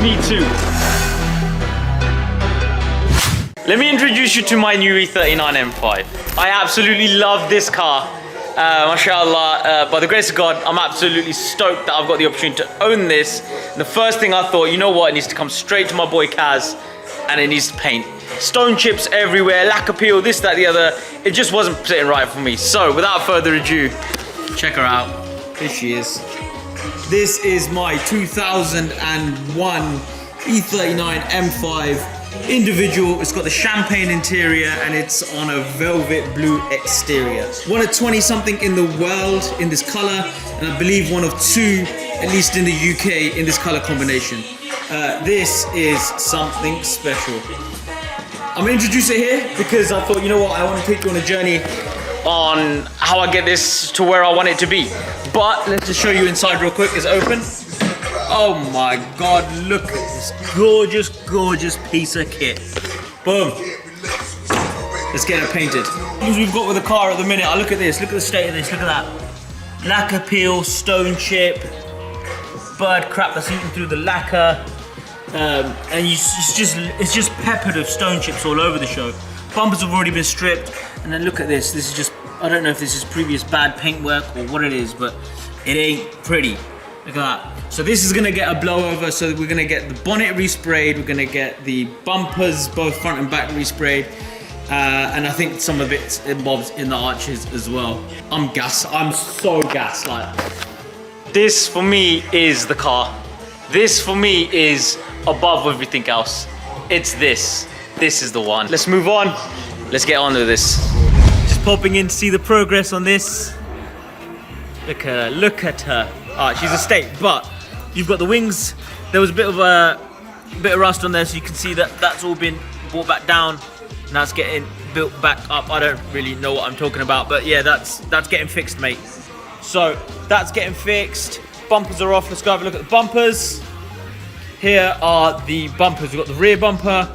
Me too. Let me introduce you to my new E39 M5. I absolutely love this car. Mashallah, by the grace of God, I'm absolutely stoked that I've got the opportunity to own this. And the first thing I thought, you know what, it needs to come straight to my boy Kaz, and it needs to paint. Stone chips everywhere, lack of peel, this, that, the other. It just wasn't sitting right for me. So without further ado, check her out. Here she is. This is my 2001 E39 M5 individual. It's got the champagne interior and it's on a velvet blue exterior. One of 20 something in the world in this color, and I believe one of 2 at least in the UK in this color combination. This is something special. I'm gonna introduce it here because I thought, you know what, I want to take you on a journey on how I get this to where I want it to be. But let's just show you inside real quick. It's open. Oh my God, look at this gorgeous, gorgeous piece of kit. Boom. Let's get it painted. What we've got with the car at the minute, I look at this, look at the state of this, look at that. Lacquer peel, stone chip, bird crap that's eaten through the lacquer. And it's just peppered with stone chips all over the show. Bumpers have already been stripped. And then look at this, this is just, I don't know if this is previous bad paintwork or what it is, but it ain't pretty. Look at that. So this is gonna get a blow over. So we're gonna get the bonnet resprayed. We're gonna get the bumpers, both front and back, resprayed. And I think some of bits and bobs in the arches as well. I'm gassed. I'm so gassed. Like, this for me is the car. This for me is above everything else. It's this. This is the one. Let's move on. Let's get on with this. Just popping in to see the progress on this. Look at her. Look at her. Alright, she's a state, but you've got the wings. There was a bit of rust on there, so you can see that that's all been brought back down. Now it's getting built back up. I don't really know what I'm talking about, but yeah, that's getting fixed, mate. So that's getting fixed. Bumpers are off. Let's go have a look at the bumpers. Here are the bumpers. We've got the rear bumper,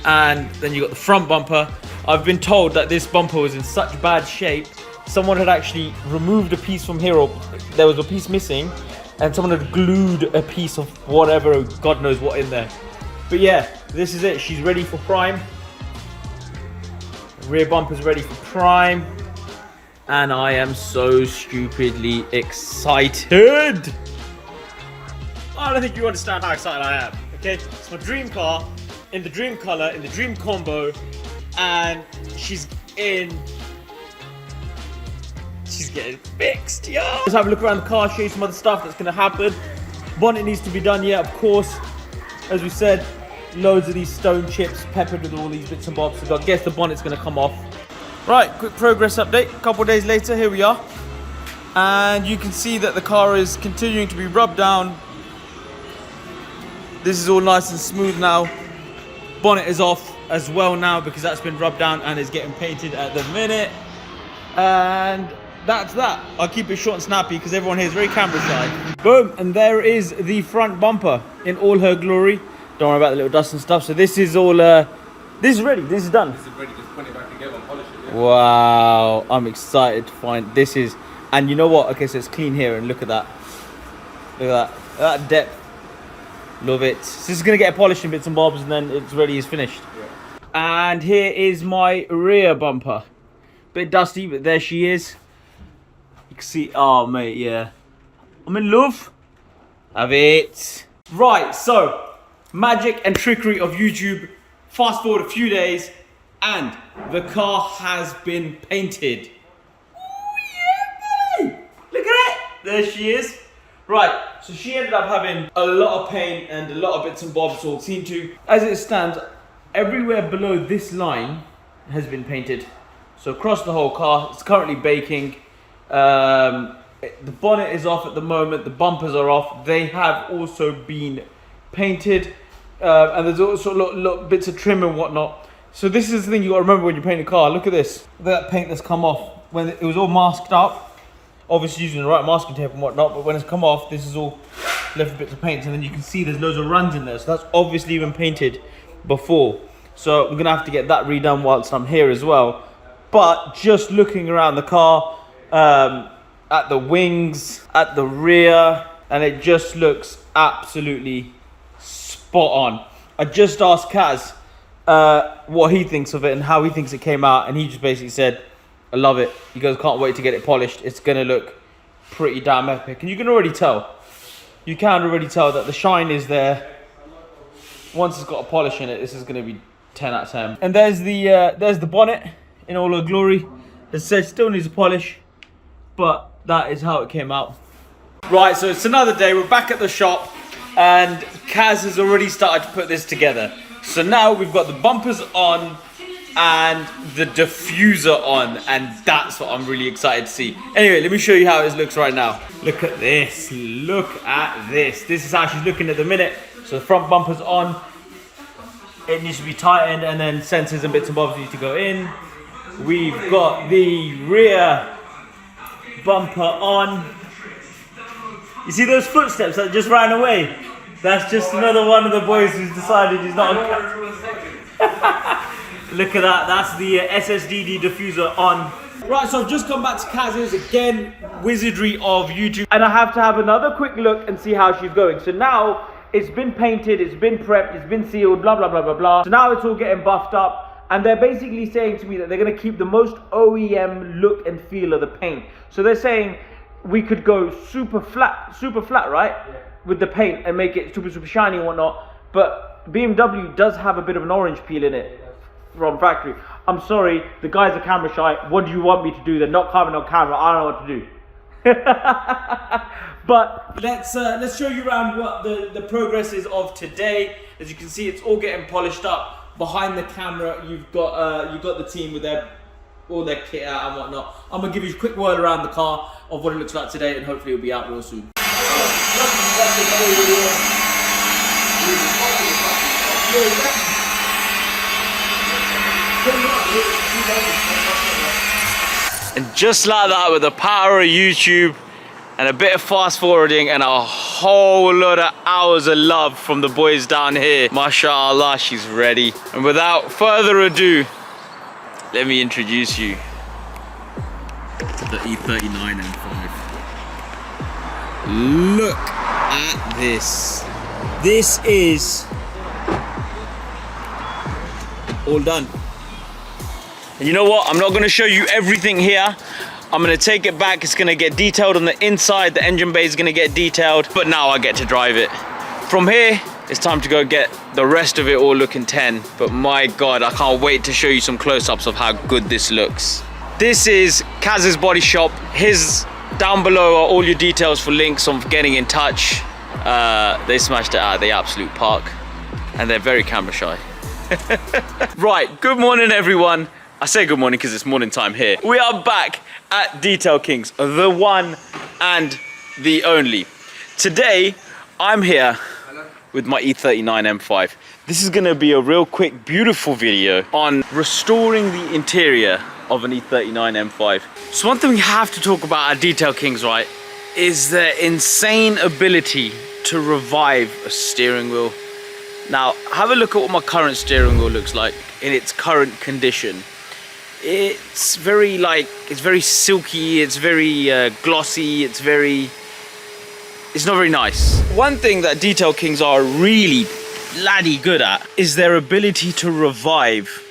and then you've got the front bumper. I've been told that this bumper was in such bad shape. Someone had actually removed a piece from here, or there was a piece missing, and someone had glued a piece of whatever, God knows what in there. But yeah, this is it. She's ready for prime. The rear bumper's ready for prime. And I am so stupidly excited. I don't think you understand how excited I am, okay? It's my dream car, in the dream color, in the dream combo, and she's getting fixed, yo! Let's have a look around the car, show you some other stuff that's gonna happen. Bonnet needs to be done, yeah, of course. As we said, loads of these stone chips peppered with all these bits and bobs, so I guess the bonnet's gonna come off. Right, quick progress update. A couple of days later, here we are. And you can see that the car is continuing to be rubbed down. This is all nice and smooth now. Bonnet is off as well now because that's been rubbed down and is getting painted at the minute. And that's that. I'll keep it short and snappy because everyone here is very camera shy. Boom, and there is the front bumper in all her glory. Don't worry about the little dust and stuff. So this is all, this is ready, this is done. This is ready, just put it back together and polish it. Yeah. Wow, I'm excited to find this is, and you know what? Okay, so it's clean here and look at that. Look at that, that depth. Love it. So this is gonna get polished in bits and bobs and then it's ready, it's finished. Yeah. And here is my rear bumper. Bit dusty, but there she is. You can see, oh mate, yeah. I'm in love. Have it. Right, so, magic and trickery of YouTube. Fast forward a few days and the car has been painted. Oh yeah, buddy. Look at it. There she is. Right, so she ended up having a lot of paint and a lot of bits and bobs all seen to. As it stands, everywhere below this line has been painted. So across the whole car, it's currently baking. The bonnet is off at the moment, the bumpers are off. They have also been painted. And there's also little bits of trim and whatnot. So this is the thing you gotta remember when you paint a car. Look at this, look at that paint that's come off. When it was all masked up, obviously using the right masking tape and whatnot, but when it's come off, this is all left with bits of paint, and then you can see there's loads of runs in there. So that's obviously been painted before. So I'm gonna have to get that redone whilst I'm here as well. But just looking around the car, at the wings, at the rear, and it just looks absolutely spectacular. spot on. I just asked Kaz what he thinks of it and how he thinks it came out, and he just basically said, I love it. He goes, can't wait to get it polished. It's gonna look pretty damn epic. And you can already tell. You can already tell that the shine is there. Once it's got a polish in it, this is gonna be 10 out of 10. And there's the bonnet in all her glory. As I said, still needs a polish, but that is how it came out. Right, so it's another day. We're back at the shop, and Kaz has already started to put this together. So now we've got the bumpers on and the diffuser on, and that's what I'm really excited to see. Anyway, let me show you how it looks right now. Look at this. Look at this. This is how she's looking at the minute. So the front bumper's on. It needs to be tightened, and then sensors and bits and bobs need to go in. We've got the rear bumper on. You see those footsteps that just ran away? That's just another one of the boys who's decided he's not on. Look at that, that's the SSDD diffuser on. Right, so I've just come back to Kaz's again, wizardry of YouTube. And I have to have another quick look and see how she's going. So now, it's been painted, it's been prepped, it's been sealed, blah, blah, blah, blah, blah. So now it's all getting buffed up. And they're basically saying to me that they're gonna keep the most OEM look and feel of the paint. So they're saying we could go super flat, right? Yeah. With the paint and make it super shiny and whatnot. But BMW does have a bit of an orange peel in it from factory. I'm sorry, the guys are camera shy. What do you want me to do? They're not coming on camera. I don't know what to do. But let's show you around what the progress is of today. As you can see, it's all getting polished up. Behind the camera, you've got the team with all their kit out and whatnot. I'm gonna give you a quick whirl around the car of what it looks like today, and hopefully it'll be out real soon. And just like that, with the power of YouTube and a bit of fast forwarding and a whole lot of hours of love from the boys down here, mashallah, she's ready. And without further ado, let me introduce you to the E39 M5. Look at this. This is all done. And you know what? I'm not going to show you everything here. I'm going to take it back. It's going to get detailed on the inside. The engine bay is going to get detailed. But now I get to drive it. From here, it's time to go get the rest of it all looking 10. But my God, I can't wait to show you some close-ups of how good this looks. This is Kaz's body shop. His down below are all your details for links on getting in touch. They smashed it out of the absolute park. And they're very camera shy. Right, good morning everyone. I say good morning because it's morning time here. We are back at Detail Kings, the one and the only. Today, I'm here with my E39 M5. This is gonna be a real quick, beautiful video on restoring the interior of an E39 M5. So one thing we have to talk about at Detail Kings, right, is their insane ability to revive a steering wheel. Now, have a look at what my current steering wheel looks like in its current condition. It's very silky, it's very glossy, it's not very nice. One thing that Detail Kings are really bloody good at is their ability to revive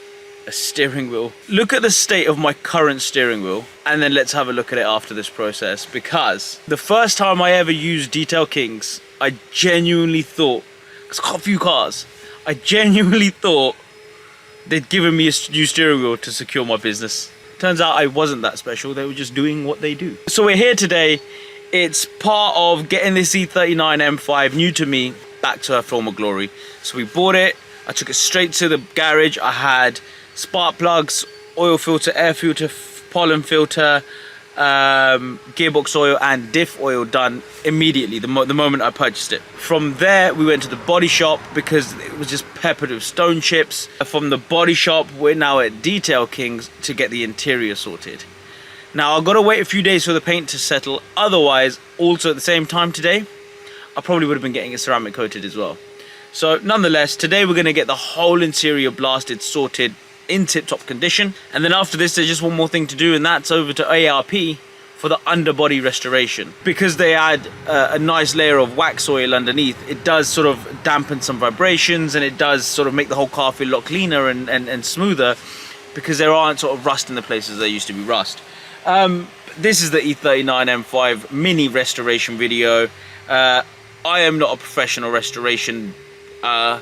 a steering wheel. Look at the state of my current steering wheel, and then let's have a look at it after this process, because the first time I ever used Detail Kings, I genuinely thought, because I've got a few cars, I genuinely thought they'd given me a new steering wheel to secure my business. Turns out I wasn't that special, they were just doing what they do. So we're here today. It's part of getting this E39 M5, new to me, back to her former glory. So we bought it, I took it straight to the garage. I had spark plugs, oil filter, air filter, pollen filter, gearbox oil and diff oil done immediately the moment I purchased it. From there we went to the body shop because it was just peppered with stone chips. From the body shop we're now at Detail Kings to get the interior sorted. Now I've got to wait a few days for the paint to settle, otherwise also at the same time today I probably would have been getting it ceramic coated as well. So nonetheless, today we're going to get the whole interior blasted, sorted, in tip-top condition. And then after this there's just one more thing to do, and that's over to ARP for the underbody restoration. Because they add a nice layer of wax oil underneath, it does sort of dampen some vibrations, and it does sort of make the whole car feel a lot cleaner and smoother, because there aren't sort of rust in the places there used to be rust. This is the E39 M5 mini restoration video. I am not a professional restoration. I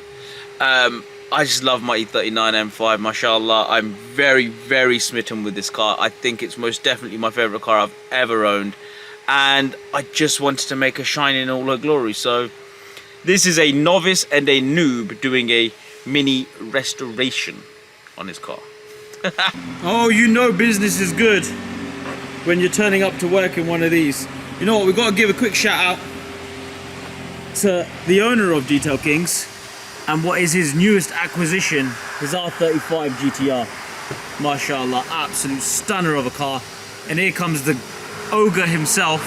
just love my E39 M5, mashallah. I'm very, very smitten with this car. I think it's most definitely my favorite car I've ever owned, and I just wanted to make her shine in all her glory. So this is a novice and a noob doing a mini restoration on his car. Oh, you know business is good when you're turning up to work in one of these. You know what, we've got to give a quick shout out to the owner of Detail Kings and what is his newest acquisition, his R35 GTR. Mashallah, absolute stunner of a car. And here comes the ogre himself,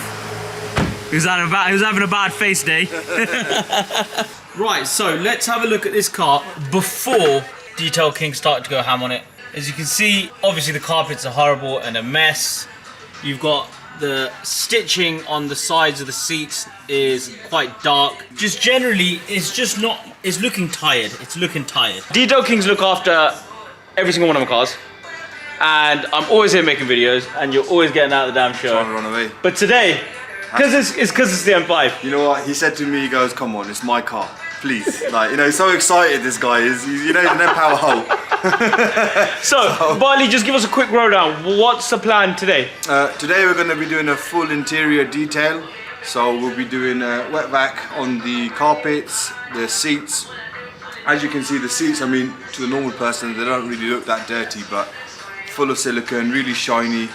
who's having a bad face day. Right, so let's have a look at this car before Detail King started to go ham on it. As you can see, obviously the carpets are horrible and a mess. You've got the stitching on the sides of the seats is quite dark. Just generally, it's just not, it's looking tired. It's looking tired. Detail Kings look after every single one of my cars. And I'm always here making videos, and you're always getting out of the damn show. Trying to run away. But today, because it's the M5. You know what? He said to me, he goes, "Come on, it's my car, please." Like, you know, he's so excited. This guy is. You know, no power hole. So, Barley, just give us a quick rundown. What's the plan today? Today we're going to be doing a full interior detail. So we'll be doing wet vac on the carpets, the seats. As you can see, the seats, I mean, to the normal person, they don't really look that dirty, but full of silicone, really shiny.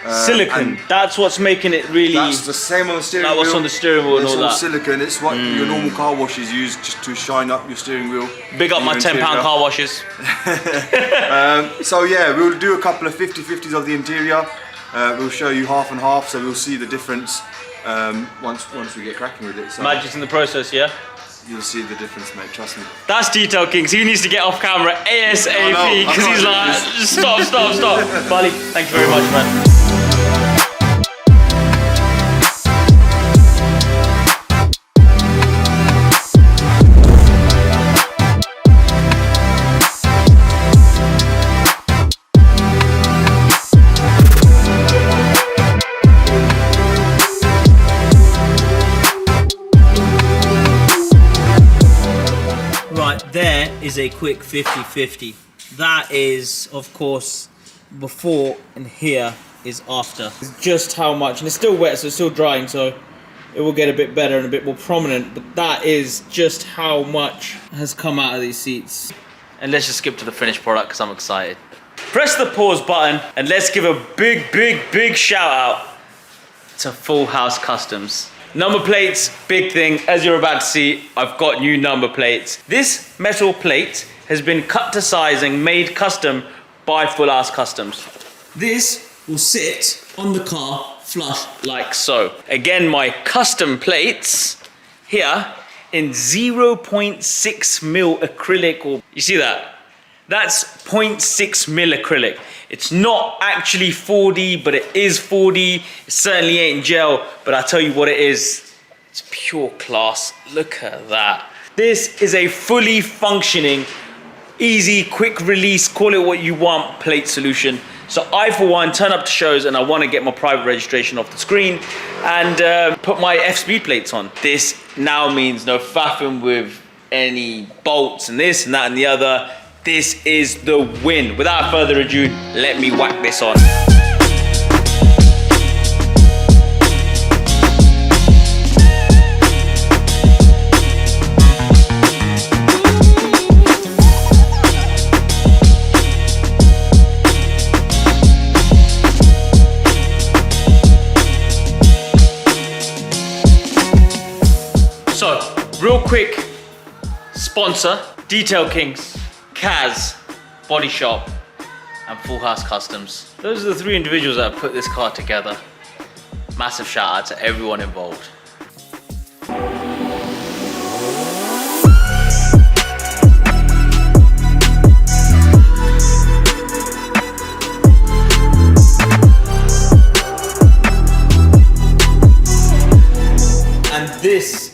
Silicone, that's what's making it really... That's the same on the steering wheel. What's on the steering wheel and all that. It's all silicone, it's what your normal car washes use just to shine up your steering wheel. Big up my £10 car washes. So yeah, we'll do a couple of 50/50s of the interior. We'll show you half and half, so we'll see the difference once we get cracking with it. So Magic's in the process, yeah? You'll see the difference, mate, trust me. That's Detail Kings. He needs to get off camera ASAP, because he's like, stop. Bali, thank you very much, man. There is a quick 50/50. That is, of course, before, and here is after. It's just how much, and it's still wet, so it's still drying, so it will get a bit better and a bit more prominent, but that is just how much has come out of these seats. And let's just skip to the finished product, because I'm excited. Press the pause button, and let's give a big shout out to Full House Customs. Number plates, big thing. As you're about to see, I've got new number plates. This metal plate has been cut to size and made custom by Full House Customs. This will sit on the car flush like so. Again, my custom plates here in 0.6 mil acrylic, or you see that? That's 0.6 mil acrylic. It's not actually 4D, but it is 4D. It certainly ain't gel, but I tell you what it is. It's pure class. Look at that. This is a fully functioning, easy, quick release, call it what you want, plate solution. So I, for one, turn up to shows and I want to get my private registration off the screen and put my F-speed plates on. This now means no faffing with any bolts and this and that and the other. This is the win. Without further ado, let me whack this on. So, real quick, sponsor, Detail Kings, Kaz, Body Shop, and Full House Customs. Those are the three individuals that have put this car together. Massive shout out to everyone involved.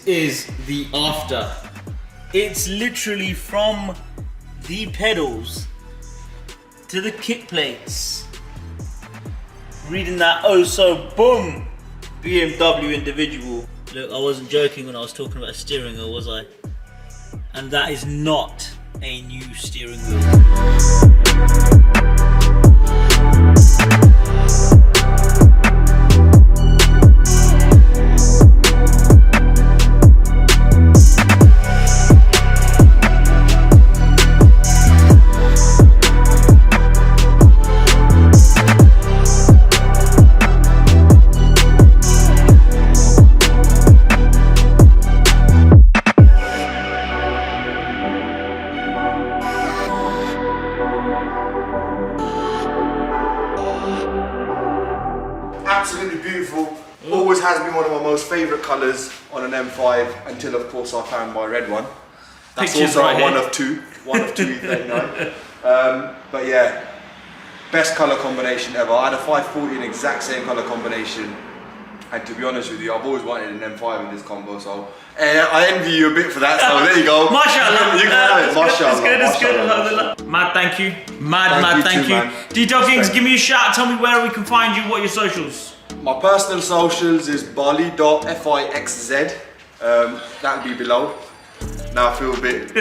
This is the after. It's literally from the pedals to the kick plates. Reading that oh so boom BMW individual. Look, I wasn't joking when I was talking about steering wheel, was I? And that is not a new steering wheel. Absolutely beautiful. Always has been one of my most favourite colours on an M5 until of course I found my red one. That's Pictures also right one here. of two E39. But yeah, best colour combination ever. I had a 540 in exact same colour combination. And to be honest with you, I've always wanted an M5 in this combo, so I envy you a bit for that. So there you go. Mashallah. You can have it. Mashallah. It's good. Alhamdulillah. Mad, thank you. Mad, thank you. man. Detail Kings, give me a shout. Tell me where we can find you. What are your socials? My personal socials is bali.fixz. That'll be below. Now I feel a bit,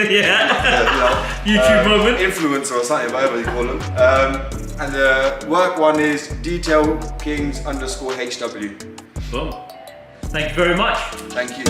YouTube moment. influencer or something, whatever you call them. And the work one is detailkings_HW. Boom. Thank you very much. Thank you.